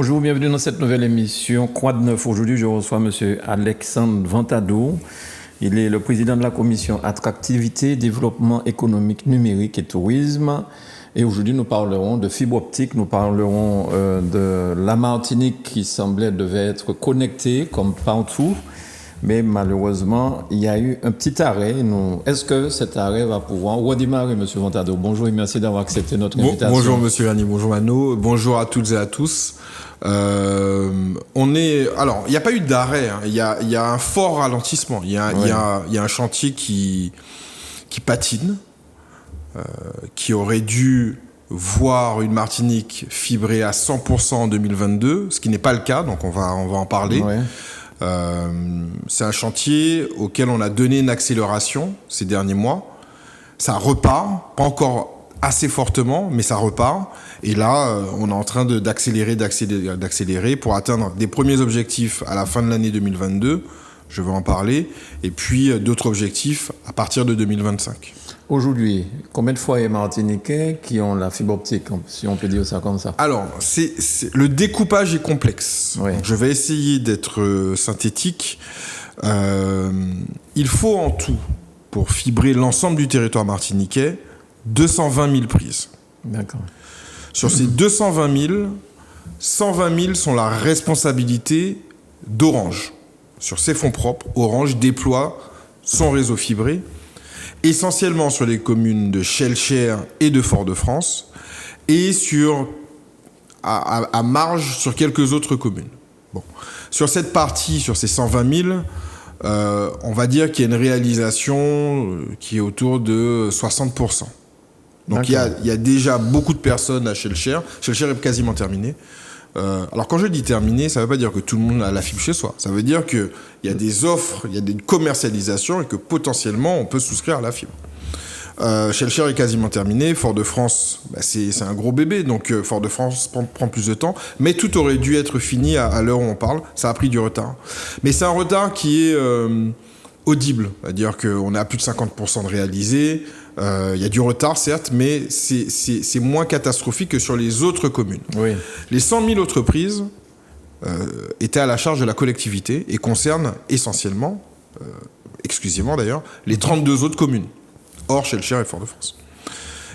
Bonjour, bienvenue dans cette nouvelle émission Quoi de neuf. Aujourd'hui, je reçois M. Alexandre Ventado. Il est le président de la commission Attractivité, Développement économique, numérique et tourisme. Et aujourd'hui, nous parlerons de fibre optique, nous parlerons de la Martinique qui devait être connectée comme partout. Mais malheureusement, il y a eu un petit arrêt. Est-ce que cet arrêt va pouvoir redémarrer, M. Ventado? Bonjour et merci d'avoir accepté notre invitation. Bonjour M. Rani, bonjour Mano, bonjour à toutes et à tous. Alors, il n'y a pas eu d'arrêt, hein. Il y a un fort ralentissement. Il y a un chantier qui patine, qui aurait dû voir une Martinique fibrée à 100% en 2022, ce qui n'est pas le cas, donc on va en parler. Ouais. C'est un chantier auquel on a donné une accélération ces derniers mois. Ça repart, pas encore assez fortement, mais ça repart. Et là, on est en train d'accélérer pour atteindre des premiers objectifs à la fin de l'année 2022. Je vais en parler. Et puis d'autres objectifs à partir de 2025. Aujourd'hui, combien de foyers martiniquais qui ont la fibre optique, si on peut dire ça comme ça? Alors, le découpage est complexe. Oui. Donc, je vais essayer d'être synthétique. Il faut en tout, pour fibrer l'ensemble du territoire martiniquais, 220 000 prises. D'accord. Sur ces 220 000, 120 000 sont la responsabilité d'Orange. Sur ses fonds propres, Orange déploie son réseau fibré, essentiellement sur les communes de Shellcher et de Fort-de-France, et à marge sur quelques autres communes. Bon. Sur cette partie, sur ces 120 000, on va dire qu'il y a une réalisation qui est autour de 60%. Donc il y a déjà beaucoup de personnes à Shellcher. Shellcher est quasiment terminé. Alors quand je dis terminé, ça ne veut pas dire que tout le monde a la fibre chez soi. Ça veut dire qu'il y a des offres, il y a des commercialisations et que potentiellement on peut souscrire à la fibre. Shellcher est quasiment terminé. Fort-de-France, c'est un gros bébé, donc Fort-de-France prend plus de temps. Mais tout aurait dû être fini à l'heure où on parle. Ça a pris du retard. Mais c'est un retard qui est audible. C'est-à-dire qu'on est à plus de 50% de réalisé. Il y a du retard, certes, mais c'est moins catastrophique que sur les autres communes. Oui. Les 100 000 autres prises étaient à la charge de la collectivité et concernent essentiellement, exclusivement d'ailleurs, les 32 autres communes, hors Shellcher et Fort-de-France.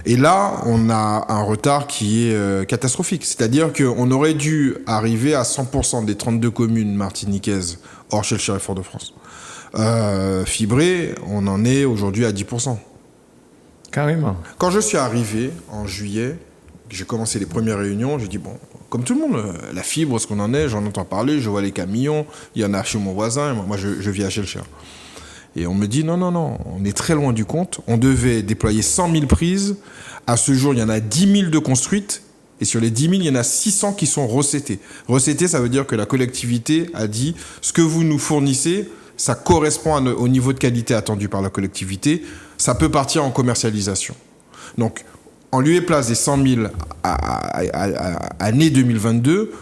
Et là, on a un retard qui est catastrophique. C'est-à-dire qu'on aurait dû arriver à 100% des 32 communes martiniquaises, hors Shellcher et Fort-de-France. Fibré, on en est aujourd'hui à 10%. Carrément. Quand je suis arrivé en juillet, j'ai commencé les premières réunions, j'ai dit, bon, comme tout le monde, la fibre, ce qu'on en est, j'en entends parler, je vois les camions, il y en a chez mon voisin, moi je vis à Shellcher. Et on me dit, non, on est très loin du compte, on devait déployer 100 000 prises, à ce jour, il y en a 10 000 de construites, et sur les 10 000, il y en a 600 qui sont recettées. Recettées, ça veut dire que la collectivité a dit, ce que vous nous fournissez, ça correspond au niveau de qualité attendu par la collectivité, ça peut partir en commercialisation. Donc, en lieu et place des 100 000 à année 2022,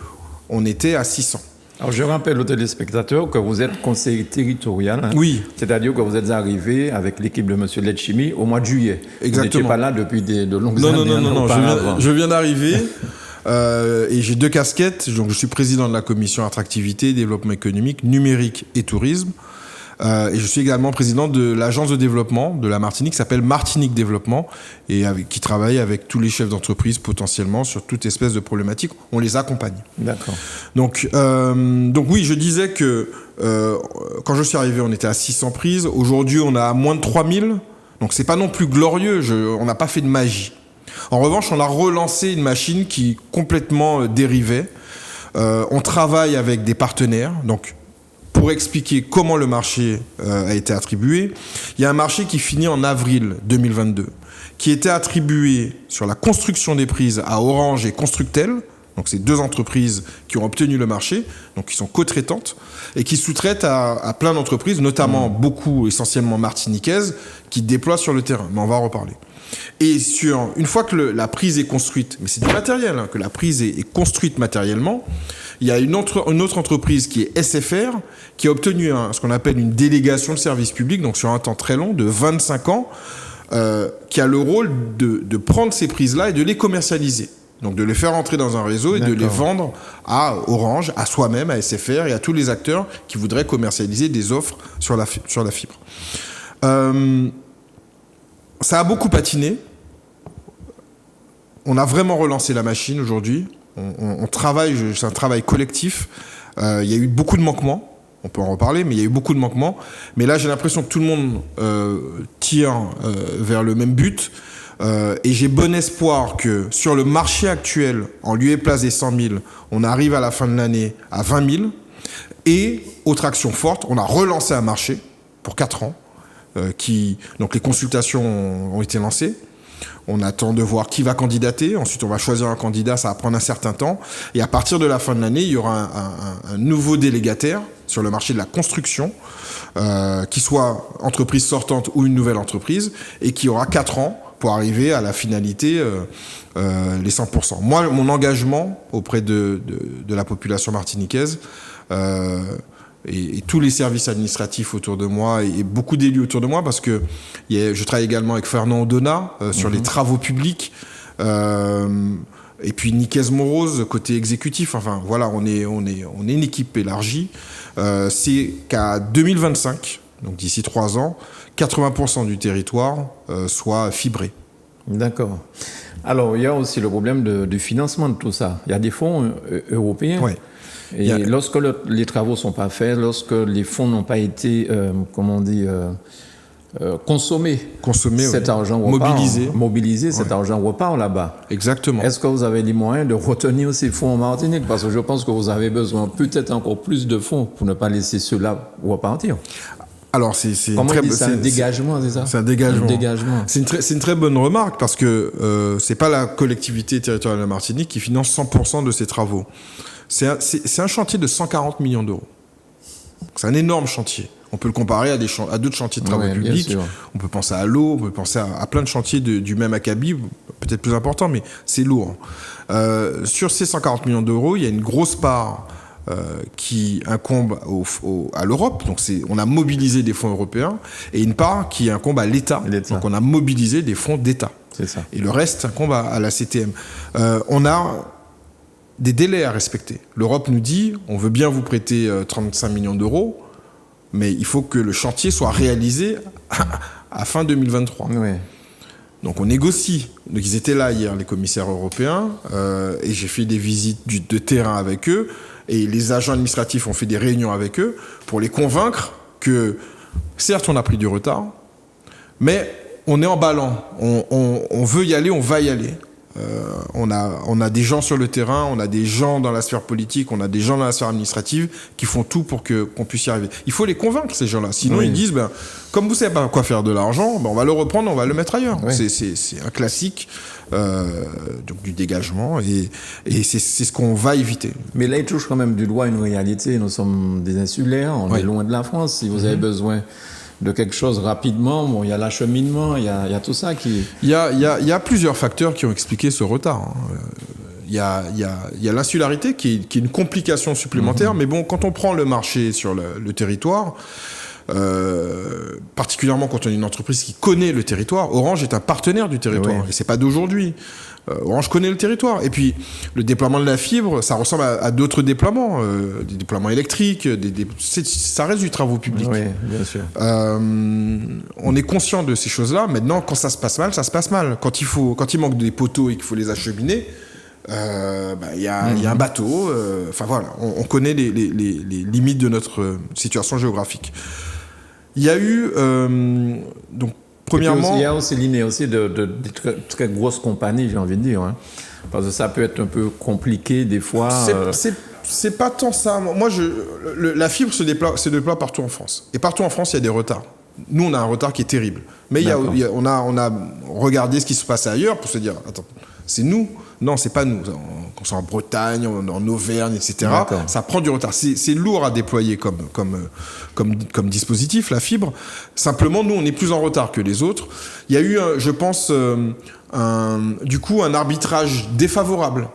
on était à 600. Alors, je rappelle aux téléspectateurs que vous êtes conseiller territorial. Hein, oui. C'est-à-dire que vous êtes arrivé avec l'équipe de M. Letchimy au mois de juillet. Exactement. Vous n'étiez pas là depuis de longues années. Non. Je viens d'arriver et j'ai 2 casquettes. Donc, je suis président de la commission Attractivité, Développement économique, numérique et tourisme. Et je suis également président de l'agence de développement de la Martinique qui s'appelle Martinique Développement et qui travaille avec tous les chefs d'entreprise potentiellement sur toute espèce de problématique. On les accompagne. D'accord. Donc oui, je disais que quand je suis arrivé, on était à 600 prises. Aujourd'hui, on a moins de 3000. Donc c'est pas non plus glorieux. On n'a pas fait de magie. En revanche, on a relancé une machine qui complètement dérivait. On travaille avec des partenaires. Donc pour expliquer comment le marché a été attribué, il y a un marché qui finit en avril 2022, qui était attribué sur la construction des prises à Orange et Constructel, donc c'est 2 entreprises qui ont obtenu le marché, donc qui sont co-traitantes, et qui sous-traitent à plein d'entreprises, notamment beaucoup, essentiellement martiniquaises, qui déploient sur le terrain, mais on va en reparler. Et une fois que la prise est construite, mais c'est du matériel, hein, que la prise est construite matériellement, il y a une autre entreprise qui est SFR, qui a obtenu ce qu'on appelle une délégation de service public, donc sur un temps très long, de 25 ans, qui a le rôle de prendre ces prises-là et de les commercialiser. Donc de les faire entrer dans un réseau et de les vendre à Orange, à soi-même, à SFR et à tous les acteurs qui voudraient commercialiser des offres sur la fibre. Ça a beaucoup patiné. On a vraiment relancé la machine aujourd'hui. On travaille, c'est un travail collectif. Il y a eu beaucoup de manquements. On peut en reparler, mais il y a eu beaucoup de manquements. Mais là, j'ai l'impression que tout le monde tire vers le même but. Et j'ai bon espoir que sur le marché actuel, en lieu et place des 100 000, on arrive à la fin de l'année à 20 000. Et, autre action forte, on a relancé un marché pour 4 ans. Donc les consultations ont été lancées. On attend de voir qui va candidater. Ensuite, on va choisir un candidat. Ça va prendre un certain temps. Et à partir de la fin de l'année, il y aura un nouveau délégataire sur le marché de la construction, qui soit entreprise sortante ou une nouvelle entreprise, et qui aura 4 ans pour arriver à la finalité, les 100%. Moi, mon engagement auprès de la population martiniquaise, et tous les services administratifs autour de moi et beaucoup d'élus autour de moi, parce que je travaille également avec Fernand Odona sur les travaux publics, et puis Nicaise Morose côté exécutif. Enfin voilà, on est une équipe élargie. C'est qu'à 2025, donc d'ici 3 ans, 80% du territoire soit fibré. D'accord. Alors il y a aussi le problème du financement de tout ça. Il y a des fonds européens. Ouais. Et lorsque les travaux ne sont pas faits, lorsque les fonds n'ont pas été, consommés, cet argent repart, mobilisé, cet argent repart là-bas. Exactement. Est-ce que vous avez les moyens de retenir ces fonds en Martinique? Parce que je pense que vous avez besoin peut-être encore plus de fonds pour ne pas laisser ceux-là repartir. Alors c'est un dégagement, c'est ça? C'est un dégagement. C'est une très bonne remarque, parce que c'est pas la collectivité territoriale de la Martinique qui finance 100% de ces travaux. C'est un chantier de 140 millions d'euros. C'est un énorme chantier. On peut le comparer à d'autres chantiers de travaux publics. On peut penser à l'eau, on peut penser à plein de chantiers du même acabit, peut-être plus importants, mais c'est lourd. Sur ces 140 millions d'euros, il y a une grosse part qui incombe à l'Europe. Donc on a mobilisé des fonds européens, et une part qui incombe à l'État. Donc on a mobilisé des fonds d'État. C'est ça. Et le reste incombe à la CTM. On a des délais à respecter. L'Europe nous dit, on veut bien vous prêter 35 millions d'euros, mais il faut que le chantier soit réalisé à fin 2023. Oui. Donc on négocie. Donc ils étaient là hier, les commissaires européens, et j'ai fait des visites de terrain avec eux, et les agents administratifs ont fait des réunions avec eux pour les convaincre que, certes, on a pris du retard, mais on est emballant. On veut y aller, on va y aller. On a des gens sur le terrain, on a des gens dans la sphère politique, on a des gens dans la sphère administrative qui font tout pour qu'on puisse y arriver. Il faut les convaincre, ces gens-là. Sinon, ils disent, comme vous ne savez pas quoi faire de l'argent, on va le reprendre, on va le mettre ailleurs. Oui. C'est un classique donc du dégagement, et c'est ce qu'on va éviter. Mais là, il touche quand même du doigt une réalité. Nous sommes des insulaires, on est loin de la France. Si vous avez besoin de quelque chose rapidement, il y a l'acheminement, il y a tout ça qui... Il y a plusieurs facteurs qui ont expliqué ce retard. Il y a l'insularité qui est une complication supplémentaire, mais bon, quand on prend le marché sur le territoire, particulièrement quand on est une entreprise qui connaît le territoire, Orange est un partenaire du territoire, et c'est pas d'aujourd'hui. Orange connaît le territoire. Et puis, le déploiement de la fibre, ça ressemble à d'autres déploiements, des déploiements électriques, ça reste du travaux public. Oui, bien sûr. On est conscient de ces choses-là. Maintenant, quand ça se passe mal, ça se passe mal. Quand il manque des poteaux et qu'il faut les acheminer, il y a un bateau. Enfin voilà, on connaît les limites de notre situation géographique. Il y a eu donc premièrement, il y a aussi l'inertie de très, très grosses compagnies, j'ai envie de dire, hein. Parce que ça peut être un peu compliqué des fois. C'est pas tant ça. Moi, la fibre se déploie partout en France. Et partout en France, il y a des retards. Nous, on a un retard qui est terrible. Mais on a regardé ce qui se passe ailleurs pour se dire, attends, c'est nous? Non, c'est pas nous. Qu'on soit en Bretagne, en Auvergne, etc. Ça prend du retard. C'est lourd à déployer comme dispositif, la fibre. Simplement, nous, on est plus en retard que les autres. Il y a eu, je pense, du coup, un arbitrage défavorable.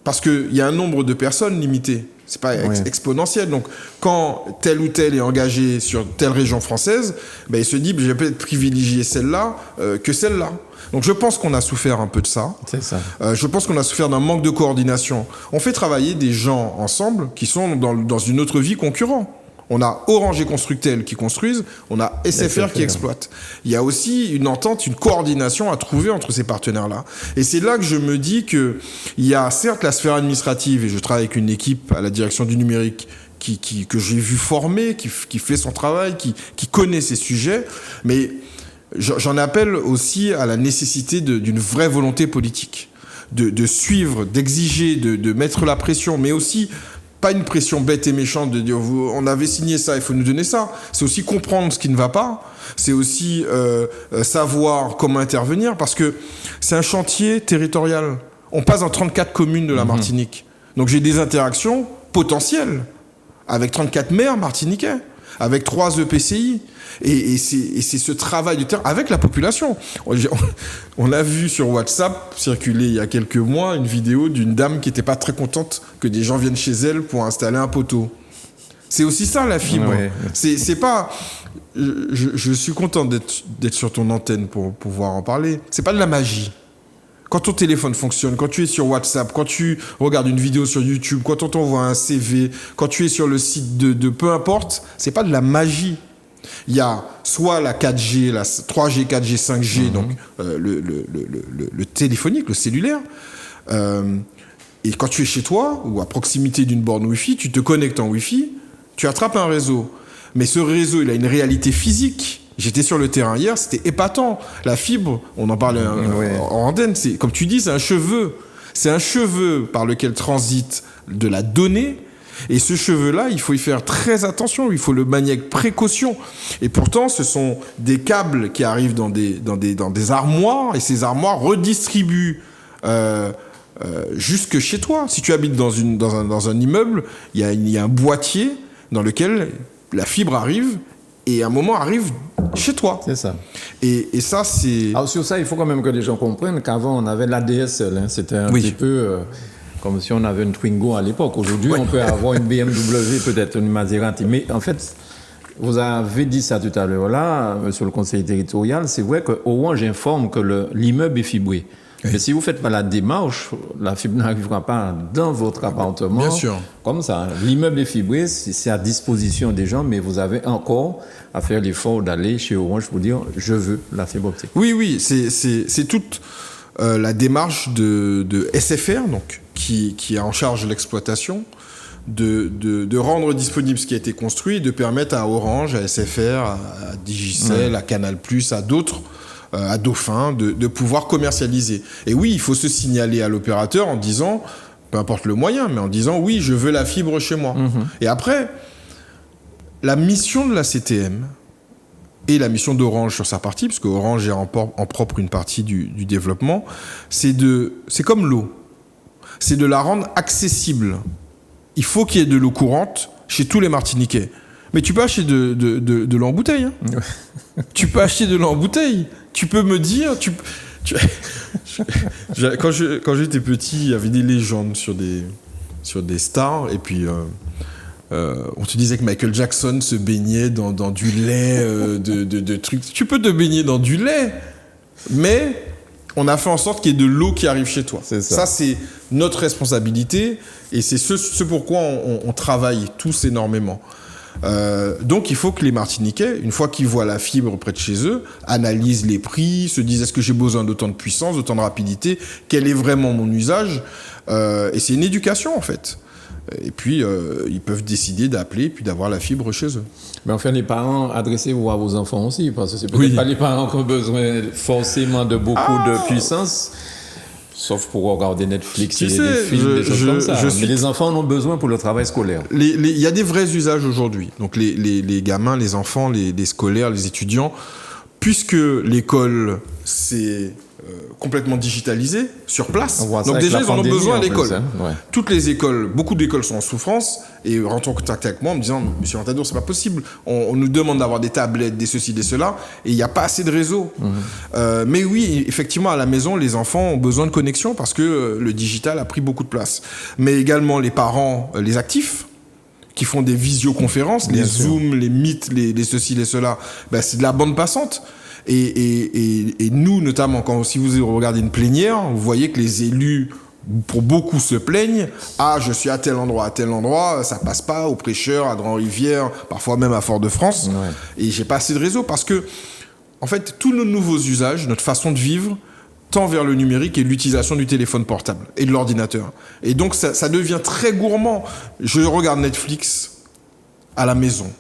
Parce qu'il y a un nombre de personnes limité. C'est pas exponentiel. Donc, quand tel ou tel est engagé sur telle région française, ben, il se dit, je vais peut-être privilégier celle-là que celle-là. Donc, je pense qu'on a souffert un peu de ça. C'est ça. Je pense qu'on a souffert d'un manque de coordination. On fait travailler des gens ensemble qui sont dans une autre vie concurrents. On a Orange et Constructel qui construisent, on a SFR qui exploite. Il y a aussi une entente, une coordination à trouver entre ces partenaires-là. Et c'est là que je me dis que il y a certes la sphère administrative, et je travaille avec une équipe à la direction du numérique que j'ai vu former, qui fait son travail, qui connaît ces sujets, mais j'en appelle aussi à la nécessité d'une vraie volonté politique, de suivre, d'exiger, de mettre la pression, mais aussi pas une pression bête et méchante de dire on avait signé ça, il faut nous donner ça. C'est aussi comprendre ce qui ne va pas. C'est aussi savoir comment intervenir, parce que c'est un chantier territorial. On passe dans 34 communes de la Martinique. Donc j'ai des interactions potentielles avec 34 maires martiniquais, avec 3 EPCI. Et c'est ce travail de terrain avec la population. On a vu sur WhatsApp circuler il y a quelques mois une vidéo d'une dame qui n'était pas très contente que des gens viennent chez elle pour installer un poteau. C'est aussi ça la fibre. Ouais. C'est pas. Je suis content d'être sur ton antenne pour pouvoir en parler. C'est pas de la magie. Quand ton téléphone fonctionne, quand tu es sur WhatsApp, quand tu regardes une vidéo sur YouTube, quand on t'envoie un CV, quand tu es sur le site de peu importe, c'est pas de la magie. Il y a soit la 4G, la 3G, 4G, 5G, donc le téléphonique, le cellulaire. Et quand tu es chez toi ou à proximité d'une borne Wi-Fi, tu te connectes en Wi-Fi, tu attrapes un réseau. Mais ce réseau, il a une réalité physique. J'étais sur le terrain hier, c'était épatant. La fibre, on en parle en antenne, c'est, comme tu dis, c'est un cheveu. C'est un cheveu par lequel transite de la donnée. Et ce cheveu-là, il faut y faire très attention, il faut le manier avec précaution. Et pourtant, ce sont des câbles qui arrivent dans des armoires, et ces armoires redistribuent jusque chez toi. Si tu habites dans un immeuble, il y a un boîtier dans lequel la fibre arrive, et à un moment arrive chez toi. C'est ça. Et ça, c'est... Alors sur ça, il faut quand même que les gens comprennent qu'avant, on avait l'ADSL. Hein. C'était un petit peu... comme si on avait une Twingo à l'époque. Aujourd'hui, on peut avoir une BMW, peut-être une Maserati. Mais en fait, vous avez dit ça tout à l'heure là, monsieur le conseiller territorial, c'est vrai que Orange informe que l'immeuble est fibré. Oui. Mais si vous ne faites pas la démarche, la fibre n'arrivera pas dans votre appartement. Bien sûr. Comme ça. L'immeuble est fibré, c'est à disposition des gens, mais vous avez encore à faire l'effort d'aller chez Orange pour dire « je veux la fibre optique ». Oui, c'est toute la démarche de SFR, donc, qui est en charge de l'exploitation, de rendre disponible ce qui a été construit et de permettre à Orange, à SFR, à Digicel, à Canal+, à d'autres, à Dauphin, de pouvoir commercialiser. Et oui, il faut se signaler à l'opérateur en disant, peu importe le moyen, mais en disant, oui, je veux la fibre chez moi. Et après, la mission de la CTM et la mission d'Orange sur sa partie, puisque Orange gère en propre une partie du développement, c'est comme l'eau. C'est de la rendre accessible. Il faut qu'il y ait de l'eau courante chez tous les Martiniquais. Mais tu peux acheter de l'eau en bouteille. Hein. Tu peux acheter de l'eau en bouteille. Tu peux me dire... Quand j'étais petit, il y avait des légendes sur des stars. Et puis, on te disait que Michael Jackson se baignait dans du lait, de trucs. Tu peux te baigner dans du lait, mais... on a fait en sorte qu'il y ait de l'eau qui arrive chez toi. C'est ça. Ça, c'est notre responsabilité et c'est ce pourquoi on travaille tous énormément. Donc, il faut que les Martiniquais, une fois qu'ils voient la fibre près de chez eux, analysent les prix, se disent est-ce que j'ai besoin d'autant de puissance, d'autant de rapidité, quel est vraiment mon usage. Et c'est une éducation, en fait. Et puis, ils peuvent décider d'appeler et puis d'avoir la fibre chez eux. Mais enfin, les parents, adressez-vous à vos enfants aussi, parce que c'est peut-être pas les parents qui ont besoin forcément de beaucoup de puissance, sauf pour regarder Netflix et des films, des choses comme ça. Mais les enfants en ont besoin pour le travail scolaire. Il y a des vrais usages aujourd'hui. Donc, les gamins, les enfants, les scolaires, les étudiants puisque l'école s'est complètement digitalisée sur place. Donc déjà, ils en ont besoin à l'école. Ouais. Toutes les écoles, beaucoup d'écoles sont en souffrance et rentrent en contact avec moi en me disant « Monsieur Ventadour, c'est pas possible. On nous demande d'avoir des tablettes, des ceci, des cela, et il n'y a pas assez de réseau. Mais oui, effectivement, à la maison, les enfants ont besoin de connexion parce que le digital a pris beaucoup de place. Mais également les parents, les actifs, qui font des visioconférences, les Zoom, les Meet, les ceci, les cela, ben, c'est de la bande passante. Et nous, notamment, si vous regardez une plénière, vous voyez que les élus, pour beaucoup, se plaignent. Ah, je suis à tel endroit, ça passe pas, au Prêcheur, à Grand-Rivière, parfois même à Fort-de-France. Ouais. Et j'ai pas assez de réseau parce que, en fait, tous nos nouveaux usages, notre façon de vivre, tend vers le numérique et l'utilisation du téléphone portable et de l'ordinateur. Et donc, ça devient très gourmand. Je regarde Netflix à la maison.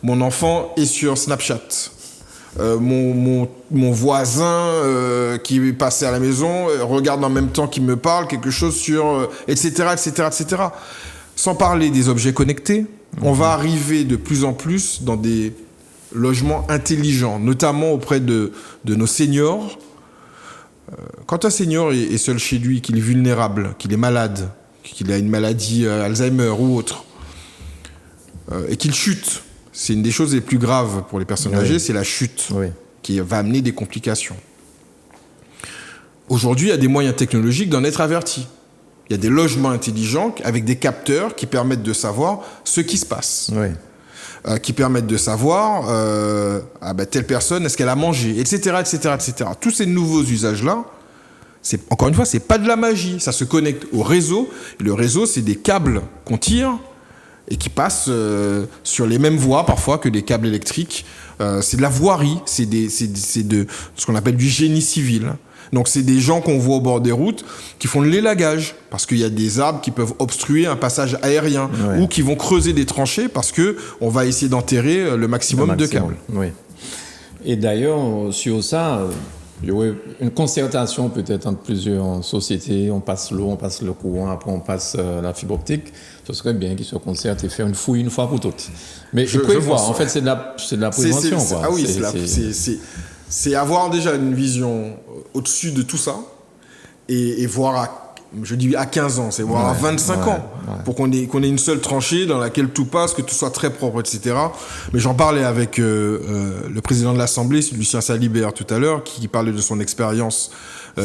Mon enfant est sur Snapchat. Mon voisin qui est passé à la maison regarde en même temps qu'il me parle quelque chose sur etc., etc., etc. Sans parler des objets connectés, on va arriver de plus en plus dans des logements intelligents, notamment auprès de nos seniors. Quand un senior est seul chez lui, qu'il est vulnérable, qu'il est malade, qu'il a une maladie Alzheimer ou autre, et qu'il chute, c'est une des choses les plus graves pour les personnes âgées, c'est la chute qui va amener des complications. Aujourd'hui, il y a des moyens technologiques d'en être avertis. Il y a des logements intelligents avec des capteurs qui permettent de savoir ce qui se passe. Qui permettent de savoir telle personne, est-ce qu'elle a mangé, etc., etc., etc. Tous ces nouveaux usages-là, encore une fois, c'est pas de la magie. Ça se connecte au réseau. Et le réseau, c'est des câbles qu'on tire et qui passent sur les mêmes voies parfois que des câbles électriques. C'est de la voirie, c'est de ce qu'on appelle du génie civil. Donc c'est des gens qu'on voit au bord des routes qui font de l'élagage parce qu'il y a des arbres qui peuvent obstruer un passage aérien ou qui vont creuser des tranchées parce que on va essayer d'enterrer le maximum de câbles. Oui. Et d'ailleurs sur ça, il y aurait une concertation peut-être entre plusieurs sociétés. On passe l'eau, on passe le courant, après on passe la fibre optique. Ce serait bien qu'ils se concertent et faire une fouille une fois pour toutes. Mais je prévoir, en fait, c'est de la prévention. Ah oui, c'est avoir déjà une vision au-dessus de tout ça et voir à 15 ans, c'est voir à 25 ans pour qu'on ait une seule tranchée dans laquelle tout passe, que tout soit très propre, etc. Mais j'en parlais avec le président de l'Assemblée, Lucien Salibert, tout à l'heure, qui parlait de son expérience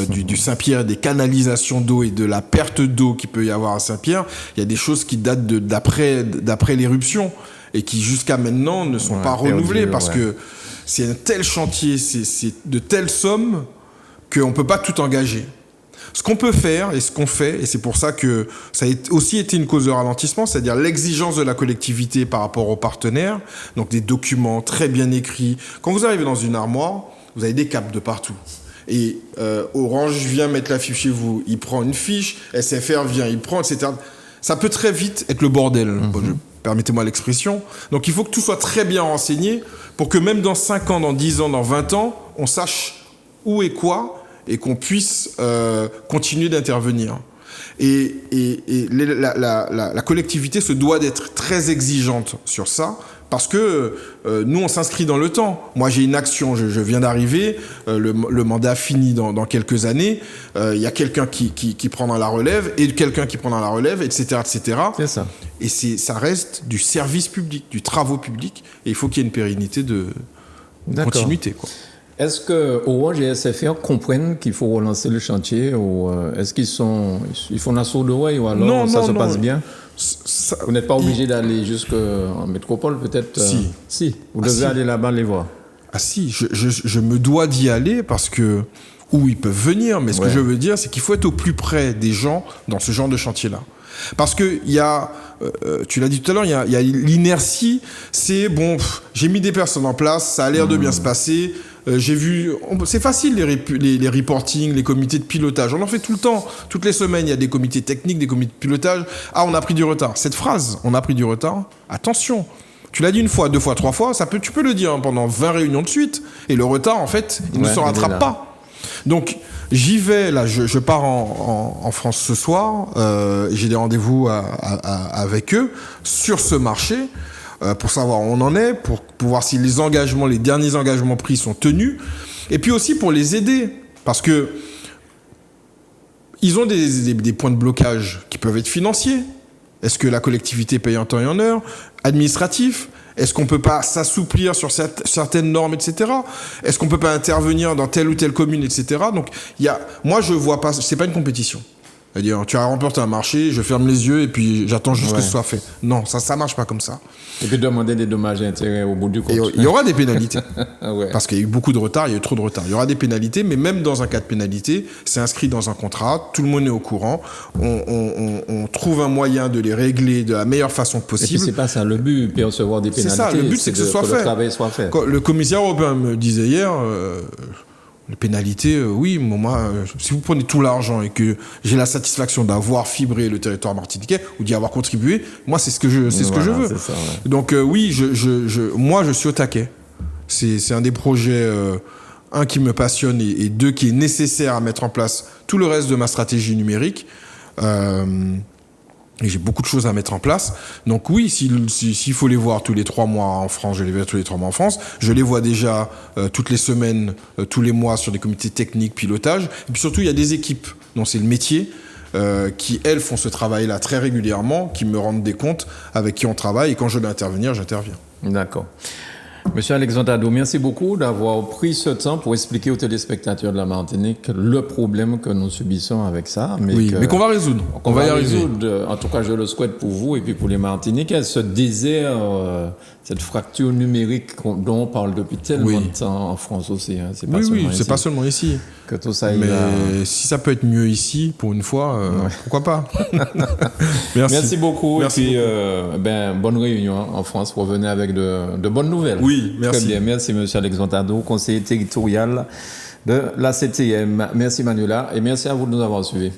du Saint-Pierre, des canalisations d'eau et de la perte d'eau qu'il peut y avoir à Saint-Pierre. Il y a des choses qui datent d'après l'éruption et qui jusqu'à maintenant ne sont pas renouvelées parce que c'est un tel chantier, c'est de telles sommes qu'on ne peut pas tout engager. Ce qu'on peut faire et ce qu'on fait, et c'est pour ça que ça a aussi été une cause de ralentissement, c'est-à-dire l'exigence de la collectivité par rapport aux partenaires, donc des documents très bien écrits. Quand vous arrivez dans une armoire, vous avez des câbles de partout. Et Orange vient mettre la fiche chez vous, il prend une fiche, SFR vient, il prend, etc. Ça peut très vite être le bordel. Permettez-moi l'expression. Donc il faut que tout soit très bien renseigné pour que même dans 5 ans, dans 10 ans, dans 20 ans, on sache où et quoi et qu'on puisse continuer d'intervenir. Et la collectivité se doit d'être très exigeante sur ça parce que nous, on s'inscrit dans le temps. Moi, j'ai une action, je viens d'arriver, le mandat finit dans quelques années, il y a quelqu'un qui prendra la relève et quelqu'un qui prendra la relève, etc., etc. C'est ça. Et ça reste du service public, du travaux public, et il faut qu'il y ait une pérennité de continuité, quoi. Est-ce que Orange et SFR comprennent qu'il faut relancer le chantier ou est-ce qu'ils font la sourde oreille ou alors non, ça se passe non. bien? Vous n'êtes pas obligé d'aller jusqu'en métropole peut-être? Si. Vous devez aller là-bas les voir. Ah si, je me dois d'y aller parce que ils peuvent venir, mais ce que je veux dire, c'est qu'il faut être au plus près des gens dans ce genre de chantier-là. Parce que il y a, tu l'as dit tout à l'heure, il y a l'inertie, c'est j'ai mis des personnes en place, ça a l'air de bien se passer. J'ai vu, c'est facile les reportings, les comités de pilotage. On en fait tout le temps. Toutes les semaines, il y a des comités techniques, des comités de pilotage. Ah, on a pris du retard. Cette phrase, on a pris du retard. Attention. Tu l'as dit 1 fois, 2 fois, 3 fois. Tu peux le dire pendant 20 réunions de suite. Et le retard, en fait, il ne se rattrape pas. Donc, j'y vais. Là, je pars en France ce soir. J'ai des rendez-vous avec eux sur ce marché. pour savoir où on en est, pour voir si les derniers engagements pris sont tenus, et puis aussi pour les aider, parce que ils ont des points de blocage qui peuvent être financiers. Est-ce que la collectivité paye en temps et en heure? Administratif? Est-ce qu'on peut pas s'assouplir sur certaines normes, etc. Est-ce qu'on peut pas intervenir dans telle ou telle commune, etc. Donc, moi, je vois pas, c'est pas une compétition. C'est-à-dire, tu as remporté un marché, je ferme les yeux et puis j'attends juste que ce soit fait. Non, ça marche pas comme ça. Et puis demander des dommages et intérêts au bout du compte. Il y aura des pénalités. Ouais. Parce qu'il y a eu beaucoup de retard, il y a eu trop de retard. Il y aura des pénalités, mais même dans un cas de pénalité, c'est inscrit dans un contrat, tout le monde est au courant, on trouve un moyen de les régler de la meilleure façon possible. Et puis c'est pas ça le but, percevoir des pénalités. C'est ça, le but c'est que ce soit fait. Le travail soit fait. Quand le commissaire européen me disait hier... les pénalités, oui, moi, si vous prenez tout l'argent et que j'ai la satisfaction d'avoir fibré le territoire martiniquais ou d'y avoir contribué, moi, c'est ce que je veux. Ça, ouais. Donc, oui, moi, je suis au taquet. C'est un des projets, un, qui me passionne et deux, qui est nécessaire à mettre en place tout le reste de ma stratégie numérique. Et j'ai beaucoup de choses à mettre en place. Donc oui, s'il faut les voir tous les 3 mois en France, je les verrai tous les 3 mois en France. Je les vois déjà toutes les semaines, tous les mois sur des comités techniques, pilotage. Et puis surtout, il y a des équipes dont c'est le métier qui, elles, font ce travail-là très régulièrement, qui me rendent des comptes, avec qui on travaille. Et quand je dois intervenir, j'interviens. D'accord. Monsieur Alexandre Tadou, merci beaucoup d'avoir pris ce temps pour expliquer aux téléspectateurs de la Martinique le problème que nous subissons avec ça. Mais qu'on va résoudre. On va y résoudre. En tout cas, je le souhaite pour vous et puis pour les Martiniquais. Ce désert, cette fracture numérique dont on parle depuis tellement de temps en France aussi. Hein. C'est pas seulement ici. Que tout ça si ça peut être mieux ici, pour une fois, pourquoi pas. Merci beaucoup. Merci et puis, bonne réunion en France. Revenez avec de bonnes nouvelles. Oui, merci. Très bien. Merci, monsieur Alexandre Tadou, conseiller territorial de la CTM. Merci, Manuela, et merci à vous de nous avoir suivis.